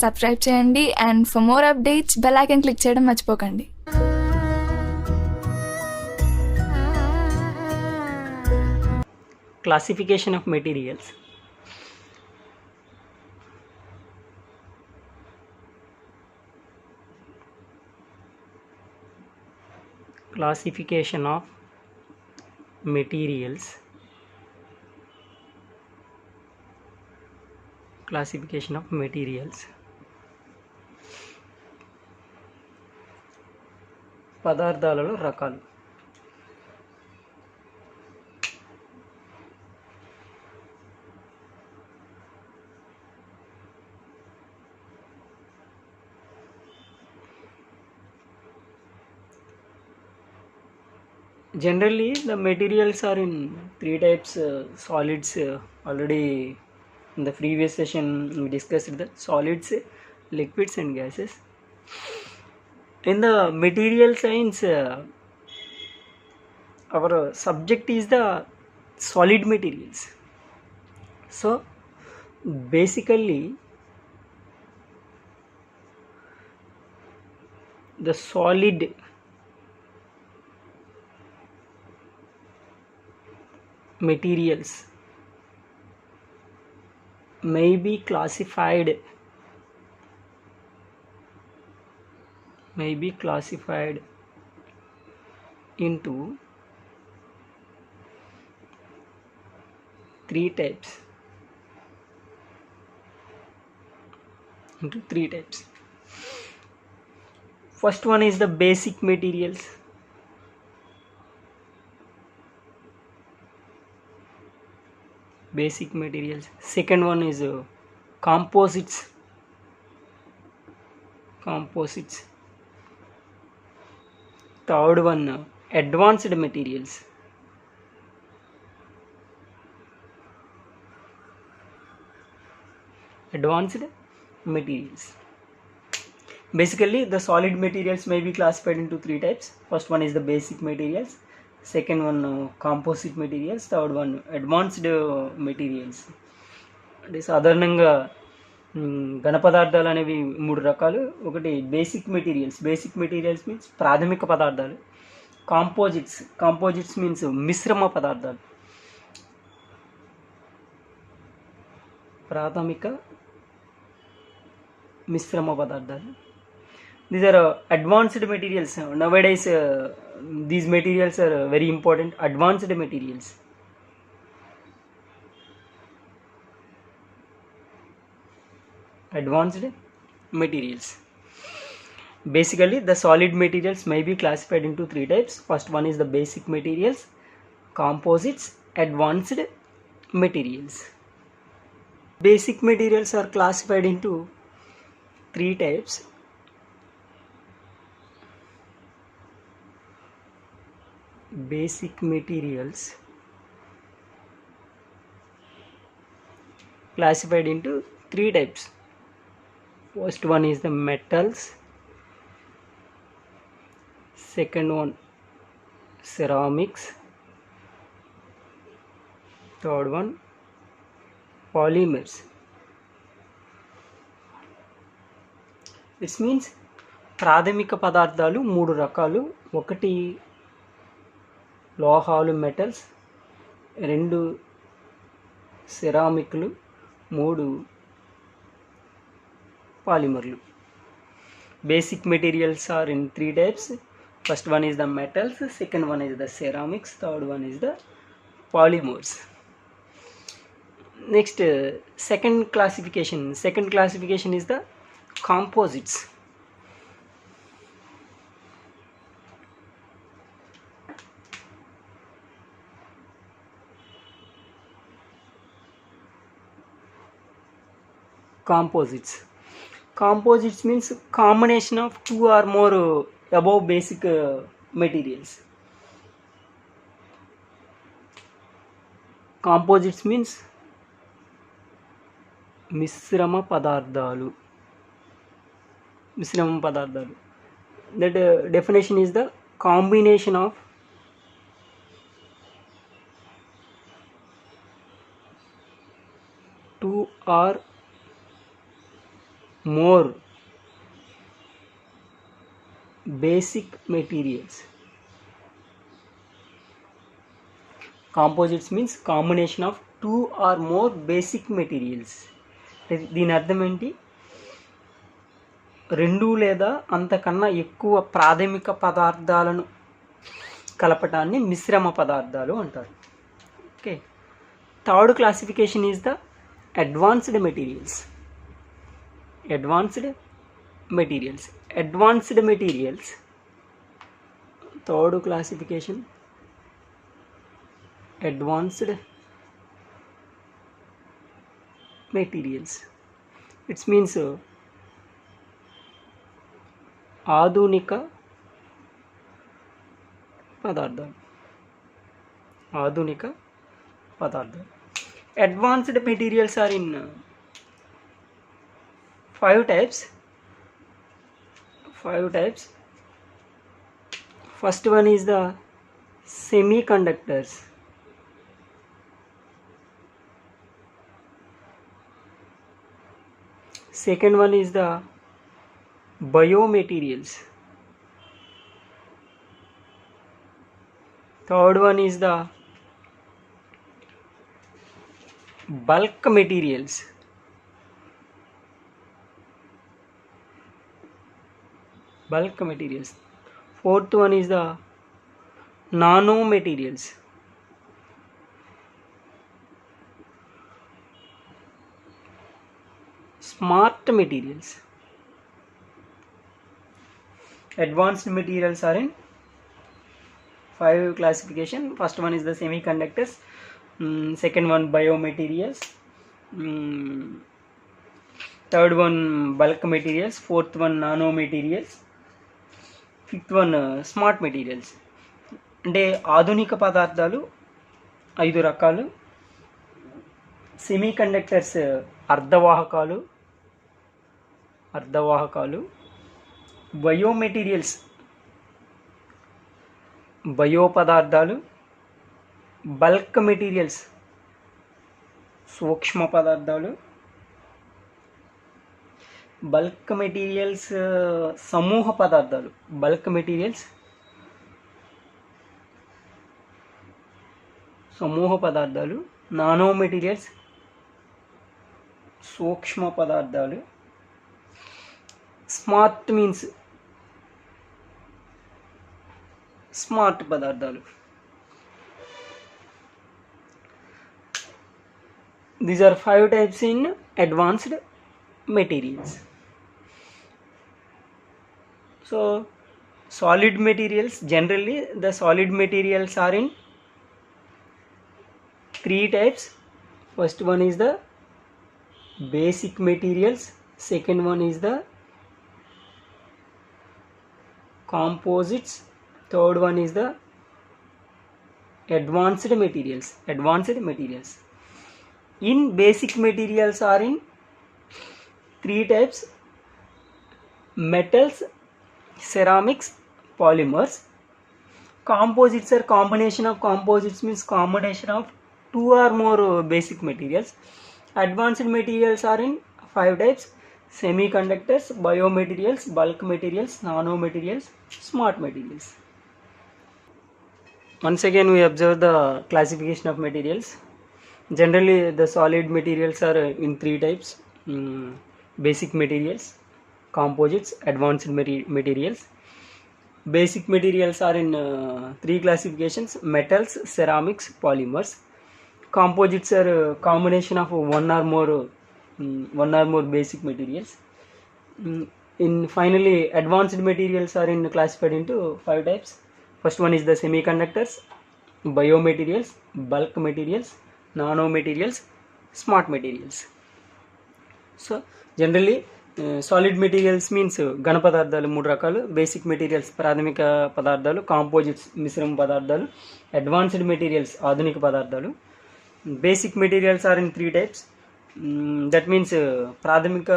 Subscribe చేయండి and for more updates bell icon click చేయడం మర్చిపోకండి. Classification of materials. Classification of materials. Classification of materials. పదార్థాలలో రకాలు. Generally, the materials are in three types: solids. Already in the previous session, we discussed the solids, liquids, and gases. In the material science, our subject is the solid materials. So, basically, the solid materials may be classified into three types. First one is the basic materials. Second one is composites. Third one, advanced materials. Basically, the solid materials may be classified into three types. First one is the basic materials. Second one, composite materials. Third one, advanced materials. అంటే సాధారణంగా ఘన పదార్థాలు అనేవి మూడు రకాలు. ఒకటి basic materials means ప్రాథమిక పదార్థాలు. కాంపోజిట్స్ మీన్స్ మిశ్రమ పదార్థాలు. These are advanced materials. Nowadays, these materials are very important. Advanced materials. Basically, the solid materials may be classified into three types. First one is the basic materials, composites, advanced materials. Basic materials are classified into three types. Basic materials classified into three types. First one is the metals. Second one, ceramics. Third one, polymers. This means ప్రాథమిక పదార్థాలు మూడు రకాలు. ఒకటి లోహాలు metals, రెండు సిరామిక్లు, మూడు పాలిమర్లు. Basic materials are in three types. First one is the metals, second one is the ceramics, third one is the polymers. Next, second classification is the composites. Composites means combination of two or more above basic materials. Composites means మిశ్రమ పదార్థాలు. That definition is the combination of two or more basic materials. Composites means combination of 2 or more basic materials. దీని అర్థం ఏంటి? 2 లేదా అంతకన్నా ఎక్కువ ప్రాథమిక పదార్థాలను కలపటాన్ని మిశ్రమ పదార్థాలు అంటారు. Okay. Third classification is the advanced materials. Third classification advanced materials. It means ఆధునిక పదార్థాలు. Advanced materials are in 5 types. First one is the semiconductors. Second one is the biomaterials. Third one is the bulk materials. Fourth one is the nanomaterials. Smart materials. Advanced materials are in 5 classification. First one is the semiconductors. Second one biomaterials. Third one bulk materials. Fourth one nanomaterials. Fifth one smart materials. అంటే ఆధునిక పదార్థాలు 5 రకాలు. Semiconductors అర్ధవాహకాలు. Biomaterials bio పదార్థాలు. Bulk materials సూక్ష్మ పదార్థాలు. సమూహ పదార్థాలు. Nano materials సూక్ష్మ పదార్థాలు. స్మార్ట్ మీన్స్ స్మార్ట్ పదార్థాలు. These are 5 types in advanced materials. So solid materials, generally the solid materials are in 3 types. First one is the basic materials. Second one is the composites. Third one is the advanced materials. In basic materials are in 3 types: metals, ceramics, polymers. Composites are combination of composites, means combination of 2 or more basic materials. Advanced materials are in 5 types: semiconductors, biomaterials, bulk materials, nanomaterials, smart materials. Once again we observe the classification of materials. Generally the solid materials are in 3 types: basic materials, composites, advanced materials. Basic materials are in 3 classifications: metals, ceramics, polymers. Composites are a combination of one or more basic materials. In finally advanced materials are classified into 5 types. First one is the semiconductors, biomaterials, bulk materials, nanomaterials, smart materials. So generally solid materials means ఘన పదార్థాలు 3 రకాలు. Basic materials ప్రాథమిక పదార్థాలు. Composites మిశ్రమ పదార్థాలు. Advanced materials ఆధునిక పదార్థాలు. Basic materials are in 3 types. That means ప్రాథమిక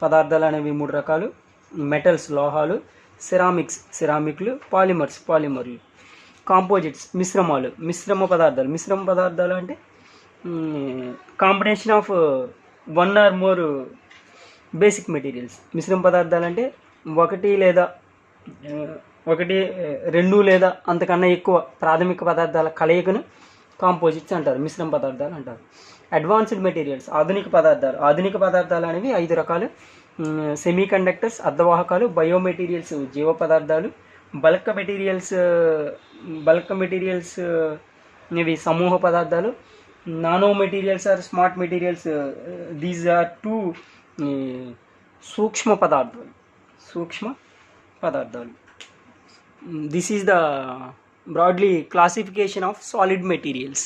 పదార్థాలు అనేవి 3 రకాలు: మెటల్స్ లోహాలు, సిరామిక్లు, పాలిమర్లు. కాంపోజిట్స్ మిశ్రమ పదార్థాలు అంటే combination of 1 or more basic materials. మిశ్రమ పదార్థాలు అంటే రెండు లేదా అంతకన్నా ఎక్కువ ప్రాథమిక పదార్థాల కలయికను కాంపోజిట్స్ అంటారు, మిశ్రమ పదార్థాలు అంటారు. అడ్వాన్స్డ్ మెటీరియల్స్, ఆధునిక పదార్థాలు అనేవి 5 రకాలు. సెమీ కండక్టర్స్ అర్ధవాహకాలు, బయోమెటీరియల్స్ జీవ పదార్థాలు, బల్క్ మెటీరియల్స్ ఇవి సమూహ పదార్థాలు, nano materials are smart materials, these are 2 సూక్ష్మ పదార్థాలు. This is the broadly classification of solid materials.